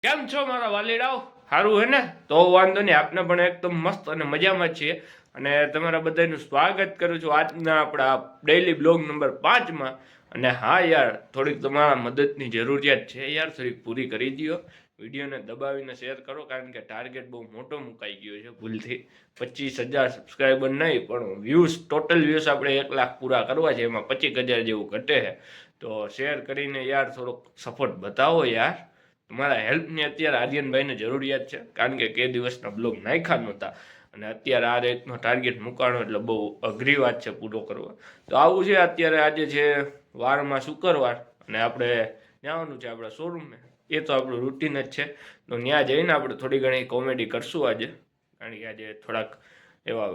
કેમ છો મારા વાલીડાઓ? સારું હે ને? તો વાંધો નહીં, આપને પણ એકદમ મસ્ત અને મજામાં છીએ. અને તમારા બધાનું સ્વાગત કરું છું આજના આપણા ડેઈલી બ્લોગ નંબર 5માં. અને હા યાર, થોડીક તમારા મદદની જરૂરિયાત છે યાર, થોડીક પૂરી કરી દો. વિડીયોને દબાવીને શેર કરો, કારણ કે ટાર્ગેટ બહુ મોટો મુકાઈ ગયો છે ભૂલથી. 25,000 સબસ્ક્રાઈબર નહીં, પણ વ્યૂઝ, ટોટલ વ્યૂઝ આપણે 1 લાખ પૂરા કરવા છે, એમાં 25,000 જેવું ઘટે છે. તો શેર કરીને યાર થોડોક સપોર્ટ બતાવો યાર. તમારા હેલ્પની અત્યારે આર્યનભાઈને જરૂરિયાત છે, કારણ કે દિવસના બ્લોગ નાખ્યા નહોતા. અને અત્યારે આ રીતનો ટાર્ગેટ મૂકાણો એટલે બહુ અઘરી વાત છે પૂરો કરવો. તો આવું છે. અત્યારે આજે છે વારમાં શુક્રવાર, અને આપણે જવાનું છે આપણા શોરૂમે. એ તો આપણું રૂટીન જ છે. તો ત્યાં જઈને આપણે થોડી ઘણી કોમેડી કરશું આજે, કારણ કે આજે થોડાક એવા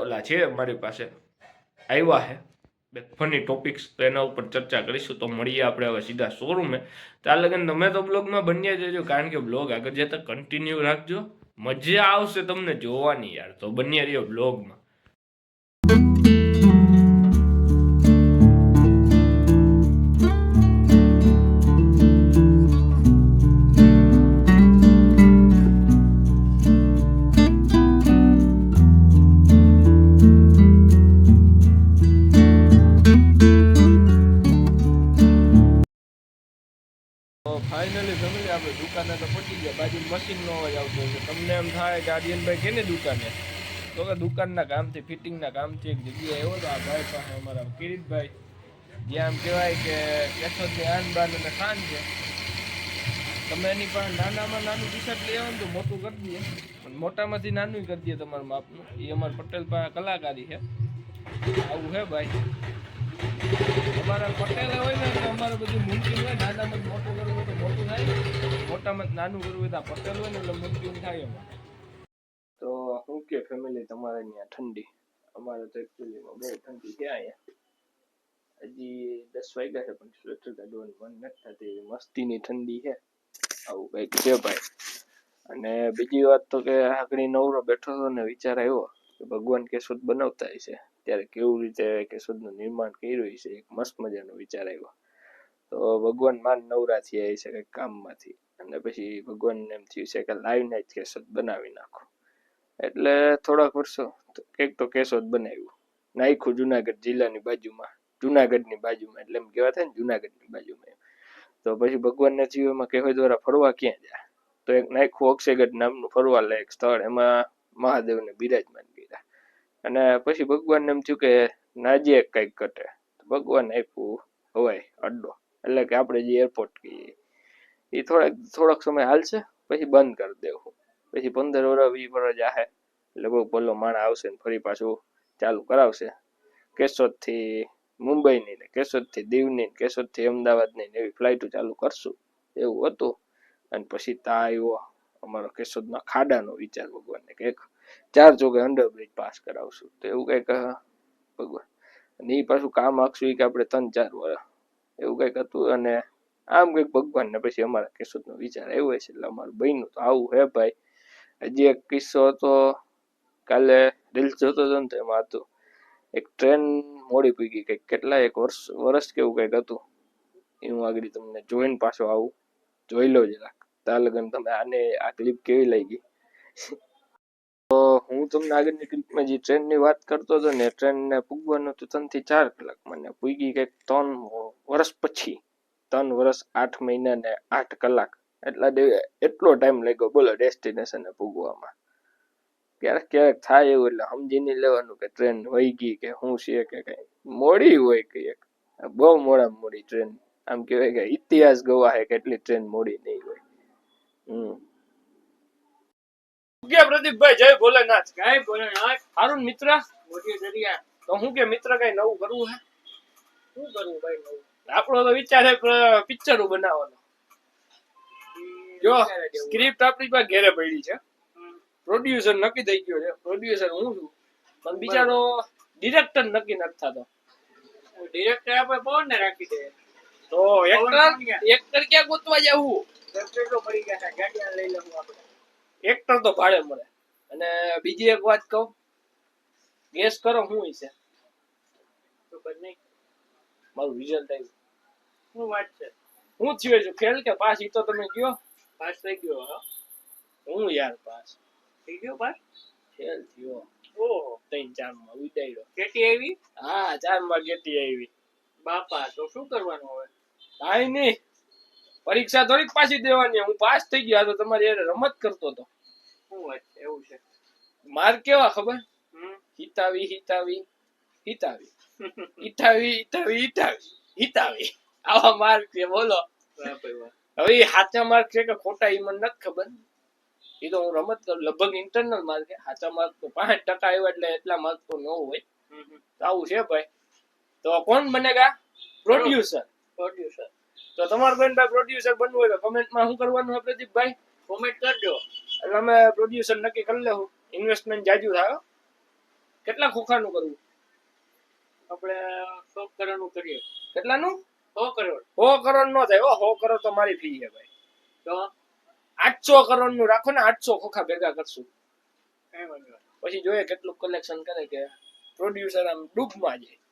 ઓલા છે મારી પાસે આવ્યા છે ફની ટોપિક્સ, તો એના ઉપર ચર્ચા કરીશું. તો મળીએ આપણે હવે સીધા શોરૂમે. ત્યાં લગન તમે તો બ્લોગમાં બન્યા જજો, કારણ કે બ્લોગ આગળ જતા કન્ટિન્યુ રાખજો. મજા આવશે તમને જોવાની યાર, તો બન્યા રહ્યો બ્લોગમાં. ફાઇનલી ફેમિલી આપણે દુકાને તો પહોંચી ગયા. બાજુ મશીનનો અવાજ આવતો હોય છે. તમને એમ થાય કે આર્યનભાઈ કેને દુકાને? તો કે દુકાનના કામથી, ફિટિંગના કામથી એક જગ્યાએ આવ્યો તો આ ભાઈ પાસે, અમારા કિરીટભાઈ, જ્યાં આમ કહેવાય કે કેશોદની આન બાન અને શાન છે. તમે એની પણ નાનામાં નાનું ટી શર્ટ લઈ આવો ને તો મોટું કરી દઈએ, પણ મોટામાંથી નાનું કરી દઈએ તમારા માપનું. એ અમારા પટેલ પાસે કલાકારી છે. આવું છે ભાઈ. અમારા પટેલે હોય ને એટલે અમારે બધું મુમકિન હોય. નાનામાં મોટું કરવું હોય તો મોટું થાય, મોટામાં નાનું કરવું હોય તો પટેલ હોય ને એટલે મુમકિન થાય. એમાં તો શું કે ફેમિલી, તમારે ત્યાં ઠંડી? અમારે તો એકચ્યુઅલીમાં બહુ ઠંડી છે અહીંયા. હજી 10 વાગ્યા છે, પણ સ્વેટર કાઢવાનું મન નથી થતી. મસ્તીની ઠંડી છે. આવું કંઈક છે ભાઈ. અને બીજી વાત તો કે આગળ નવરો બેઠો હતો ને વિચાર આવ્યો કે ભગવાન કેશોદ બનાવતા હશે ત્યારે કેવું રીતે કેશોદનું નિર્માણ કર્યું છે. એક મસ્ત મજાનો વિચાર આવ્યો. તો ભગવાન માન નવરા થયા છે કંઈક કામમાંથી, અને પછી ભગવાનને એમ થયું છે કે લાવીને જ કેશોદ બનાવી નાખો. એટલે થોડાક વર્ષો કંઈક તો કેશોદ બનાવ્યું, નાખ્યું જુનાગઢ જિલ્લાની બાજુમાં, જુનાગઢની બાજુમાં, એટલે એમ કહેવા થાય ને જુનાગઢની બાજુમાં. તો પછી ભગવાનને થયું એમાં કહેવાય દ્વારા ફરવા ક્યાં જાય, તો એક નાખ્યું અક્ષયગઢ નામનું ફરવા લાયક સ્થળ, એમાં મહાદેવને બિરાજમાન કર્યા. અને પછી ભગવાનને એમ થયું કે નાજીએ કંઈક ઘટે, ભગવાન આપ્યું હવાઈ અડ્ડો, એટલે કે આપણે જે એરપોર્ટ કહીએ એ થોડાક સમય હાલશે, પછી બંધ કરી દેવું. પછી 15 વર્ષ 20 વર્ષ જાહે એટલે બહુ ભલો માણસ આવશે ને ફરી પાછું ચાલુ કરાવશે. કેશોદથી મુંબઈની ને કેશોદથી દીવની ને કેશોદથી અમદાવાદની ને એવી ફ્લાઇટો ચાલુ કરશું એવું હતું. અને પછી તા આવ્યો અમારો કેશોદના ખાડાનો વિચાર ભગવાનને કે 4 ચોકે અંડરબ્રિજ પાસ કરાવશું. તો એવું કંઈક ભગવાન, અને એ પાછું કામ આખશું કે આપણે 3-4 વર્ષ એવું કંઈક હતું. અને આમ કંઈક ભગવાનને પછી અમારા કેશોદનો વિચાર આવ્યો છે, એટલે અમારું બન્યું. તો આવું હે ભાઈ. હજી એક કિસ્સો હતો, કાલે રીલ્સ જોતો હતો ને તો એમાં હતું એક ટ્રેન મોડી પૂગી કંઈક કેટલા એક વર્ષ કેવું કંઈક હતું. એ હું આગળ તમને જોઈને પાછો આવું, જોઈ લો જરાક. ત્યાં લગન તમે આ ક્લિપ કેવી લાગી? તો હું તમને આગળની ક્લિપમાં જે ટ્રેનની વાત કરતો હતો ને, ટ્રેનને પૂગવાનું હતું 3 થી 4 કલાક, મને પૂગી કંઈક 3 વર્ષ પછી, 3 વર્ષ 8 મહિના ને 8 કલાક, એટલો ટાઈમ લાગ્યો બોલો ડેસ્ટિનેશને પૂગવામાં. ક્યારેક ક્યારેક થાય એવું, એટલે સમજીને લેવાનું કે ટ્રેન વહી ગઈ કે શું છે કે કઈ મોડી હોય કે બહુ મોડી ટ્રેન. આમ કહેવાય કે ઇતિહાસ ગવાહે કેટલી ટ્રેન મોડી નહીં હોય. કે પ્રદીપભાઈ જય ભોલેનાથ. જય ભોલેનાથ. હારું મિત્ર, મોટી દરિયા. તો હું કે મિત્ર કઈ નવું કરવું હે? શું કરવું ભાઈ નવું? આપણો તો વિચાર છે પિક્ચરો બનાવવાનો. જો સ્ક્રિપ્ટ આપણી પાસે ઘેરે પડી છે, પ્રોડ્યુસર નક્કી થઈ ગયો છે. પ્રોડ્યુસર હું છું, પણ બિચારો ડિરેક્ટર નક્કી નથી થતો. ડિરેક્ટર આપણે પવન ને રાખી દે તો એક્ટર ક્યાં ગોતવા જવું? એક્ટર તો પડી ગયા છે, ગાડીਆਂ લઈ લેવું આપણે. એક્ટર તો ભાડે મળે. અને બીજી એક વાત કહું, ગેસ કરો શું હશે? ખબર નહીં. મારું રિઝલ્ટ આવ્યું. શું વાત છે? હું થયું છું ફેલ કે પાસ? ઈ તો તમે કયો. પાસ થઈ ગયો હો. હું યાર પાસ થઈ ગયો પાસ. ફેલ થયો ઓહો 3-4 માં ઉડાડ્યો. કેટલી આવી? હા 4 માં કેટલી આવી? બાપા તો શું કરવાનું હવે? કાઈ નહીં, પરીક્ષા થોડીક પાછી દેવાની. હું પાસ થઈ ગયો. આ તો તમારી યાર રમત કરતો હતો. શું વાત છે? એવું છે? માર કેવા ખબર? હમ હિતાવી હિતાવી હિતાવી હિતાવી હિતાવી હિતાવી હિતાવી આવા માર્ક છે બોલો. વાહ ભાઈ વાહ. હવે એ સાચા માર્ક છે કે ખોટા એ મને નથી ખબર. એ તો હું રમત કરું, લગભગ ઇન્ટરનલ માર્ક છે. સાચા માર્ક તો 5% આવ્યા એટલે એટલા માર્ક તો ન હોય. તો આવું છે ભાઈ. તો કોણ બનેગા પ્રોડ્યુસર? પ્રોડ્યુસર. તો તમારે બેન ભાઈ પ્રોડ્યુસર બનવું હોય તો કમેન્ટમાં શું કરવાનું છે પ્રદીપભાઈ? કોમેન્ટ કરજો. એટલે અમે પ્રોડ્યુસર નક્કી કરી લેવું. ઇન્વેસ્ટમેન્ટ જાજુ થાય. કેટલા ખોખાનું કરવું? આપણે 100 કરોડનું કરીએ. કેટલાનું? 100 કરોડ. 100 કરોડ નો થાય. 100 કરોડ તો મારી ફી છે ભાઈ. તો 800 કરોડ નું રાખો ને. 800 ખોખા ભેગા કરશું. કઈ વાંધો નહીં. પછી જોઈએ કેટલું કલેક્શન કરે કે પ્રોડ્યુસર આમ ડૂબમાં જાય.